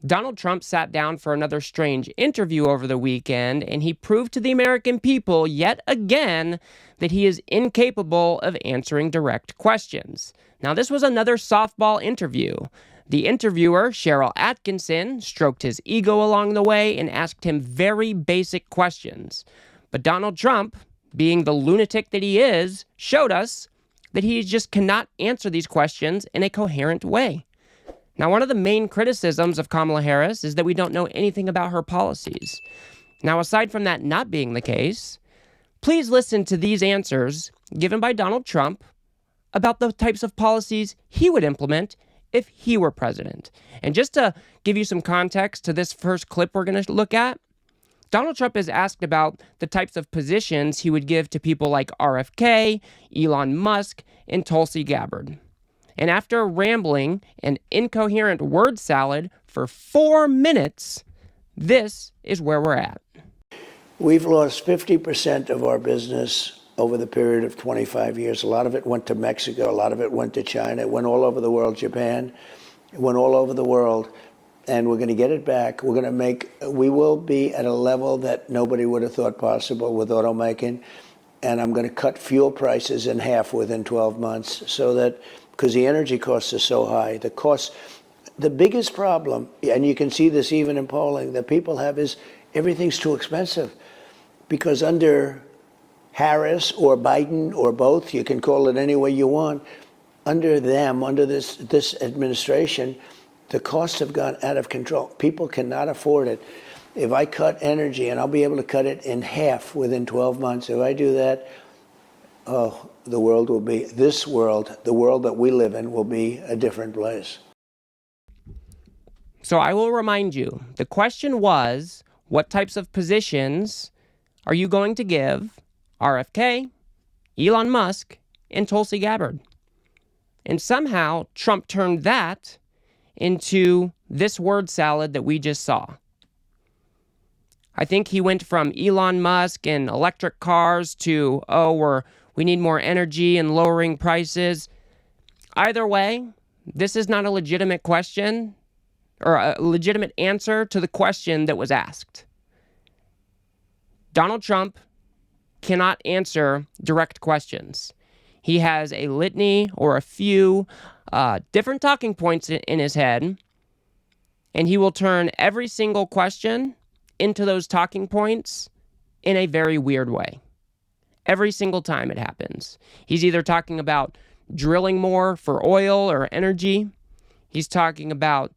Donald Trump sat down for another strange interview over the weekend, and he proved to the American people yet again that he is incapable of answering direct questions. Now, this was another softball interview. The interviewer, Cheryl Atkinson, stroked his ego along the way and asked him very basic questions. But Donald Trump, being the lunatic that he is, showed us that he just cannot answer these questions in a coherent way. Now, one of the main criticisms of Kamala Harris is that we don't know anything about her policies. Now, aside from that not being the case, please listen to these answers given by Donald Trump about the types of policies he would implement if he were president. And just to give you some context to this first clip we're going to look at, Donald Trump is asked about the types of positions he would give to people like RFK, Elon Musk, and Tulsi Gabbard. And after rambling an incoherent word salad for 4 minutes, this is where we're at. We've lost 50% of our business over the period of 25 years. A lot of it went to Mexico. A lot of it went to China. It went all over the world, Japan. It went all over the world. And we're going to get it back. We will be at a level that nobody would have thought possible with automaking. And I'm going to cut fuel prices in half within 12 months so that, because the energy costs are so high, the biggest problem, and you can see this even in polling, that people have is everything's too expensive. Because under Harris or Biden or both, you can call it any way you want, under this administration, the costs have gone out of control. People cannot afford it. If I cut energy, and I'll be able to cut it in half within 12 months, if I do that, the world will be, the world that we live in will be a different place. So I will remind you, the question was, what types of positions are you going to give RFK, Elon Musk, and Tulsi Gabbard? And somehow Trump turned that into this word salad that we just saw. I think he went from Elon Musk and electric cars to, we need more energy and lowering prices. Either way, this is not a legitimate question or a legitimate answer to the question that was asked. Donald Trump cannot answer direct questions. He has a litany or a few different talking points in his head, and he will turn every single question into those talking points in a very weird way. Every single time it happens. He's either talking about drilling more for oil or energy. He's talking about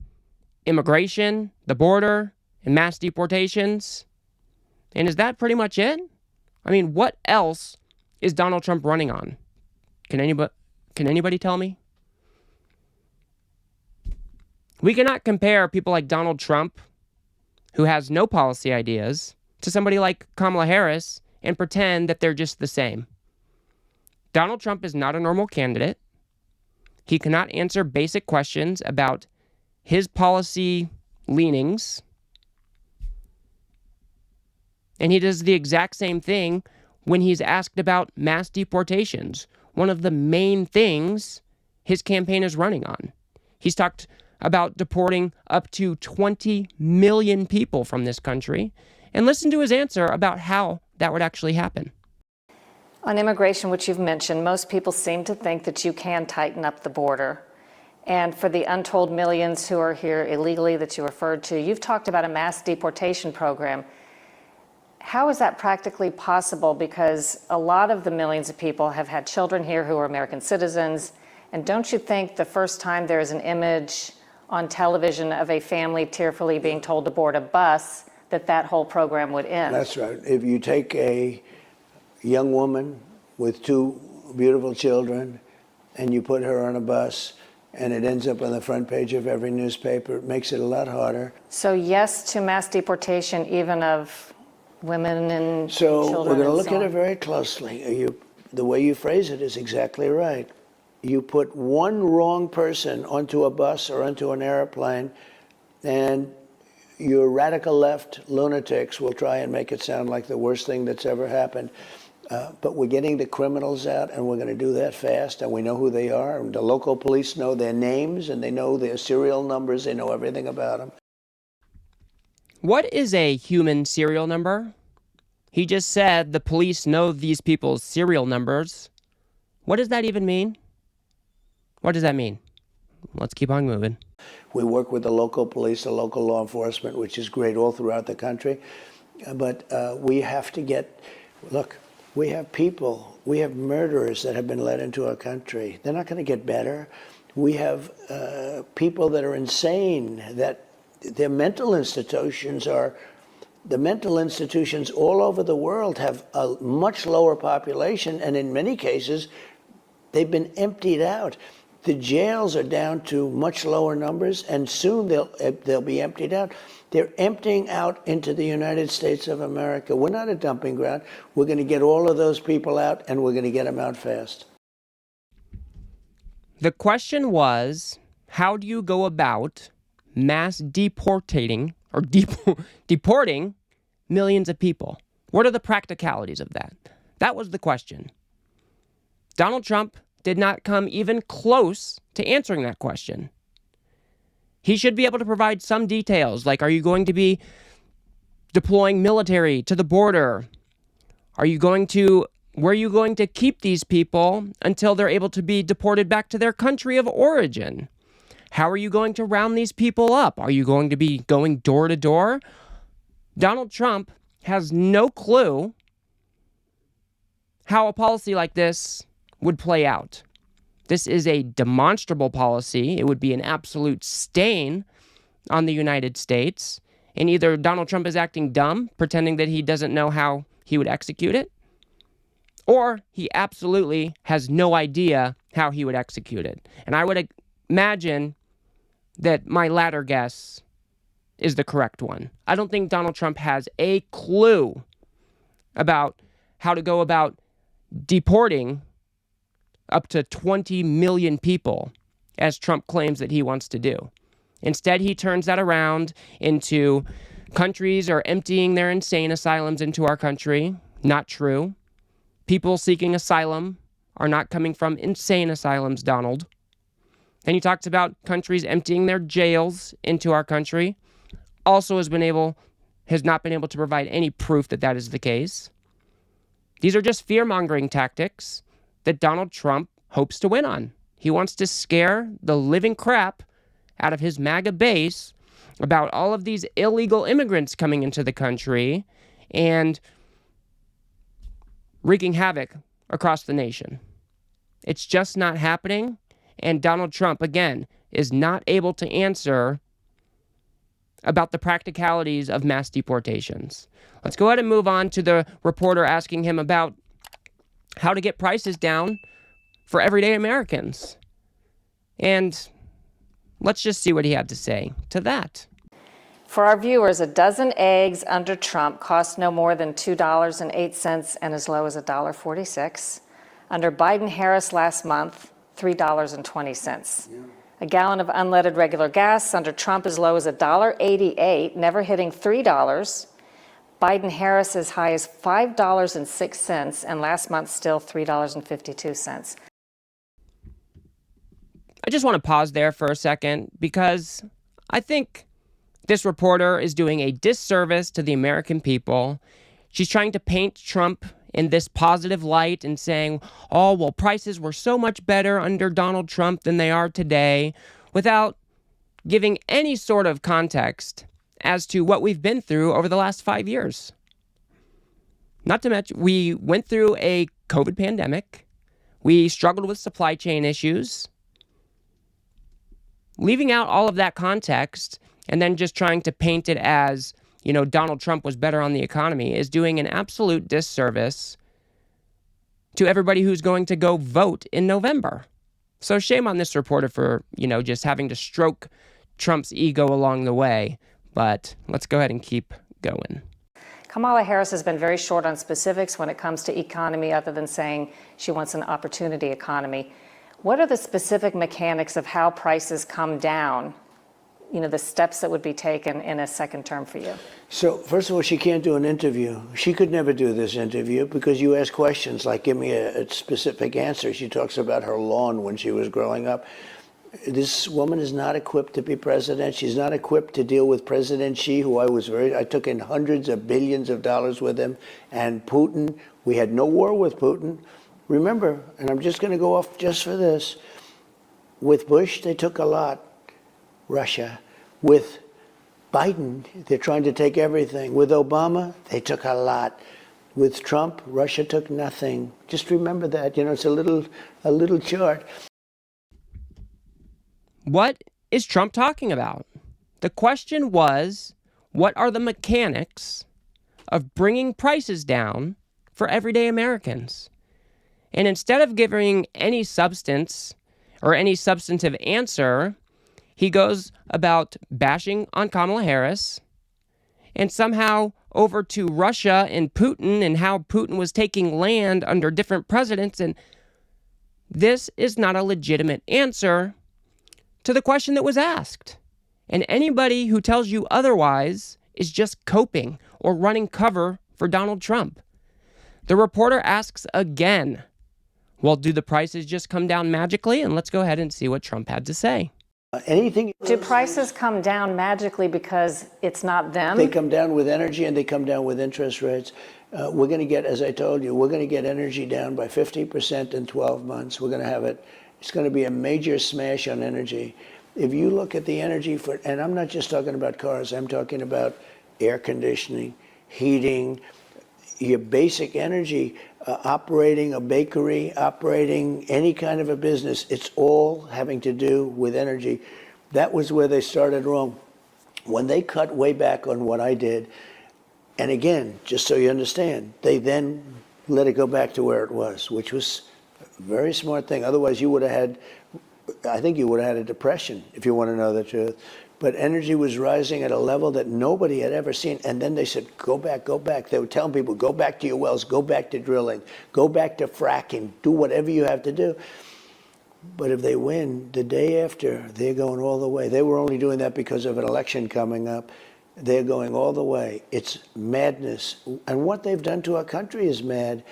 immigration, the border, and mass deportations. And is that pretty much it? I mean, what else is Donald Trump running on? Can anybody tell me? We cannot compare people like Donald Trump, who has no policy ideas, to somebody like Kamala Harris and pretend that they're just the same. Donald Trump is not a normal candidate. He cannot answer basic questions about his policy leanings. And he does the exact same thing when he's asked about mass deportations, one of the main things his campaign is running on. He's talked about deporting up to 20 million people from this country, and listen to his answer about how that would actually happen. On immigration, which you've mentioned, most people seem to think that you can tighten up the border. And for the untold millions who are here illegally that you referred to, you've talked about a mass deportation program. How is that practically possible? Because a lot of the millions of people have had children here who are American citizens. And don't you think the first time there is an image on television of a family tearfully being told to board a bus, that whole program would end? That's right. If you take a young woman with 2 beautiful children and you put her on a bus and it ends up on the front page of every newspaper, it makes it a lot harder. So yes to mass deportation, even of women and children. So we're going to look at it very closely. The way you phrase it is exactly right. You put one wrong person onto a bus or onto an airplane, and your radical left lunatics will try and make it sound like the worst thing that's ever happened. But we're getting the criminals out, and we're going to do that fast, and we know who they are. And the local police know their names, and they know their serial numbers. They know everything about them. What is a human serial number? He just said the police know these people's serial numbers. What does that even mean? What does that mean? Let's keep on moving. We work with the local police, the local law enforcement, which is great all throughout the country. But we have to get, look, we have people, we have murderers that have been let into our country. They're not going to get better. We have people that are insane, that their mental institutions are, the mental institutions all over the world have a much lower population, and in many cases, they've been emptied out. The jails are down to much lower numbers, and soon they'll be emptied out. They're emptying out into the United States of America. We're not a dumping ground. We're going to get all of those people out, and we're going to get them out fast. The question was, how do you go about mass deporting millions of people? What are the practicalities of that? That was the question. Donald Trump did not come even close to answering that question. He should be able to provide some details, like, are you going to be deploying military to the border? Where are you going to keep these people until they're able to be deported back to their country of origin? How are you going to round these people up? Are you going to be going door to door? Donald Trump has no clue how a policy like this would play out. This is a demonstrable policy. It would be an absolute stain on the United States. And either Donald Trump is acting dumb, pretending that he doesn't know how he would execute it, or he absolutely has no idea how he would execute it. And I would imagine that my latter guess is the correct one. I don't think Donald Trump has a clue about how to go about deporting up to 20 million people, as Trump claims that he wants to do. Instead, he turns that around into countries are emptying their insane asylums into our country. Not true. People seeking asylum are not coming from insane asylums, Donald. Then he talks about countries emptying their jails into our country. Also has not been able to provide any proof that that is the case. These are just fear-mongering tactics that Donald Trump hopes to win on. He wants to scare the living crap out of his MAGA base about all of these illegal immigrants coming into the country and wreaking havoc across the nation. It's just not happening, and Donald Trump, again, is not able to answer about the practicalities of mass deportations. Let's go ahead and move on to the reporter asking him about how to get prices down for everyday Americans. And let's just see what he had to say to that. For our viewers, a dozen eggs under Trump cost no more than $2.08 and as low as $1.46. Under Biden-Harris last month, $3.20. Yeah. A gallon of unleaded regular gas under Trump as low as $1.88, never hitting $3. Biden-Harris as high as $5.06, and last month still $3.52. I just want to pause there for a second because I think this reporter is doing a disservice to the American people. She's trying to paint Trump in this positive light and saying, oh, well, prices were so much better under Donald Trump than they are today, without giving any sort of context as to what we've been through over the last 5 years. Not to mention, we went through a COVID pandemic. We struggled with supply chain issues. Leaving out all of that context and then just trying to paint it as, Donald Trump was better on the economy is doing an absolute disservice to everybody who's going to go vote in November. So shame on this reporter for, just having to stroke Trump's ego along the way. But let's go ahead and keep going. Kamala Harris has been very short on specifics when it comes to economy, other than saying she wants an opportunity economy. What are the specific mechanics of how prices come down? The steps that would be taken in a second term for you? So, first of all, she can't do an interview. She could never do this interview because you ask questions like, give me a specific answer. She talks about her lawn when she was growing up. This woman is not equipped to be president. She's not equipped to deal with President Xi, who I took in hundreds of billions of dollars with him, and Putin. We had no war with Putin. Remember, and I'm just going to go off just for this, with Bush, they took a lot, Russia. With Biden, they're trying to take everything. With Obama, they took a lot. With Trump, Russia took nothing. Just remember that. You know, it's a little chart. What is Trump talking about? The question was, what are the mechanics of bringing prices down for everyday Americans? And instead of giving any substance or any substantive answer, he goes about bashing on Kamala Harris and somehow over to Russia and Putin and how Putin was taking land under different presidents. And this is not a legitimate answer to the question that was asked. And anybody who tells you otherwise is just coping or running cover for Donald Trump. The reporter asks again, well, do the prices just come down magically? And let's go ahead and see what Trump had to say. Do prices come down magically because it's not them? They come down with energy and they come down with interest rates. We're going to get, as I told you, we're going to get energy down by 50% in 12 months. We're going to have it. It's going to be a major smash on energy. If you look at the energy for, and I'm not just talking about cars, I'm talking about air conditioning, heating, your basic energy, operating a bakery, operating any kind of a business, it's all having to do with energy. That was where they started wrong. When they cut way back on what I did, and again, just so you understand, they then let it go back to where it was, which was a very smart thing. Otherwise, you would have had, I think you would have had a depression, if you want to know the truth. But energy was rising at a level that nobody had ever seen. And then they said, go back, go back. They were telling people, go back to your wells, go back to drilling, go back to fracking, do whatever you have to do. But if they win, the day after, they're going all the way. They were only doing that because of an election coming up. They're going all the way. It's madness. And what they've done to our country is mad.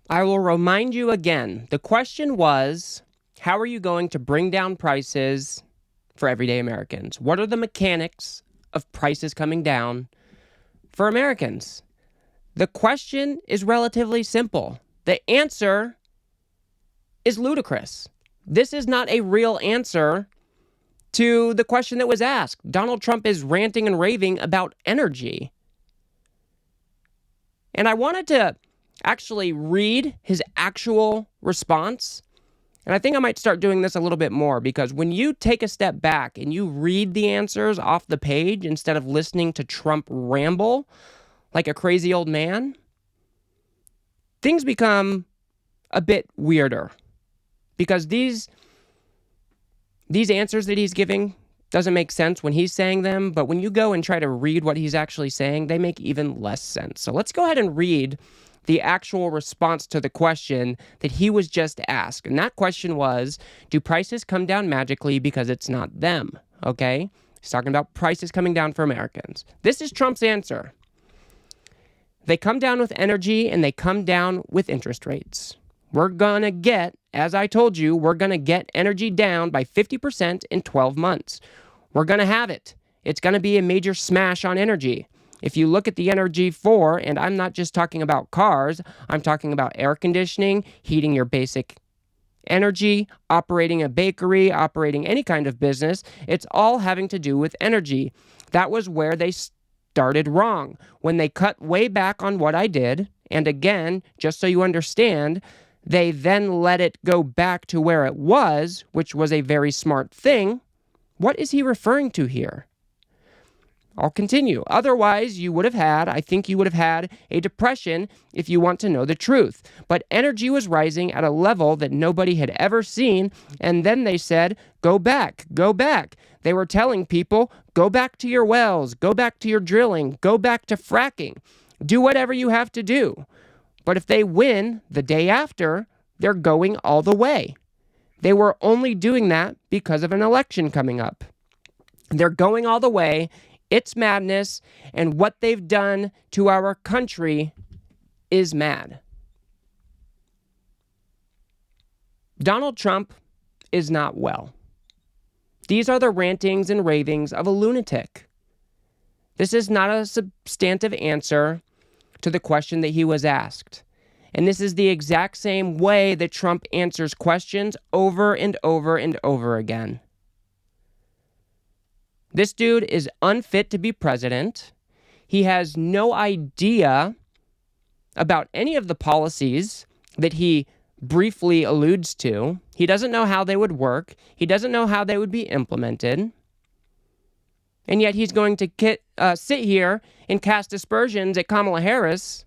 I will remind you again, the question was, how are you going to bring down prices for everyday Americans? What are the mechanics of prices coming down for Americans? The question is relatively simple. The answer is ludicrous. This is not a real answer to the question that was asked. Donald Trump is ranting and raving about energy. And I wanted to actually read his actual response. And I think I might start doing this a little bit more, because when you take a step back and you read the answers off the page instead of listening to Trump ramble like a crazy old man, things become a bit weirder, because these answers that he's giving doesn't make sense when he's saying them, but when you go and try to read what he's actually saying, they make even less sense. So let's go ahead and read the actual response to the question that he was just asked. And that question was, do prices come down magically because it's not them? Okay? He's talking about prices coming down for Americans. This is Trump's answer. They come down with energy and they come down with interest rates. We're gonna get, as I told you, we're gonna get energy down by 50% in 12 months. We're gonna have it. It's gonna be a major smash on energy. If you look at the energy for, and I'm not just talking about cars, I'm talking about air conditioning, heating your basic energy, operating a bakery, operating any kind of business, it's all having to do with energy. That was where they started wrong, when they cut way back on what I did. And again, just so you understand, they then let it go back to where it was, which was a very smart thing. What is he referring to here? I'll continue. Otherwise, I think you would have had a depression if you want to know the truth. But energy was rising at a level that nobody had ever seen. And then they said, go back, go back. They were telling people, go back to your wells, go back to your drilling, go back to fracking. Do whatever you have to do. But if they win the day after, they're going all the way. They were only doing that because of an election coming up. They're going all the way. It's madness, and what they've done to our country is mad. Donald Trump is not well. These are the rantings and ravings of a lunatic. This is not a substantive answer to the question that he was asked. And this is the exact same way that Trump answers questions over and over and over again. This dude is unfit to be president. He has no idea about any of the policies that he briefly alludes to. He doesn't know how they would work. He doesn't know how they would be implemented. And yet he's going to sit here and cast aspersions at Kamala Harris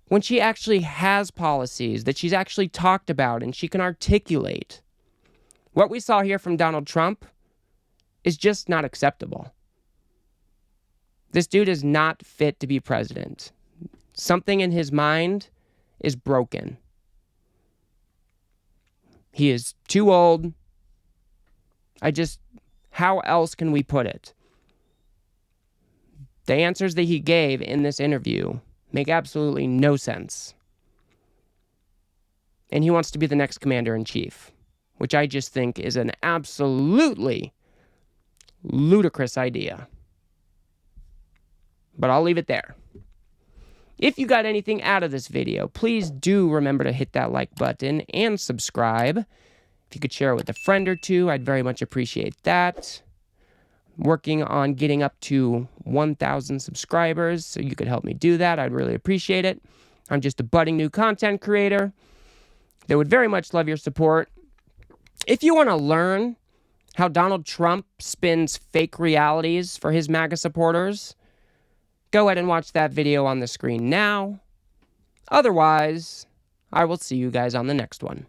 when she actually has policies that she's actually talked about and she can articulate. What we saw here from Donald Trump is just not acceptable. This dude is not fit to be president. Something in his mind is broken. He is too old. How else can we put it? The answers that he gave in this interview make absolutely no sense. And he wants to be the next commander-in-chief, which I just think is an absolutely ludicrous idea. But I'll leave it there. If you got anything out of this video, please do remember to hit that like button and subscribe. If you could share it with a friend or two, I'd very much appreciate that. I'm working on getting up to 1,000 subscribers, so you could help me do that. I'd really appreciate it. I'm just a budding new content creator that would very much love your support. If you want to learn how Donald Trump spins fake realities for his MAGA supporters, go ahead and watch that video on the screen now. Otherwise, I will see you guys on the next one.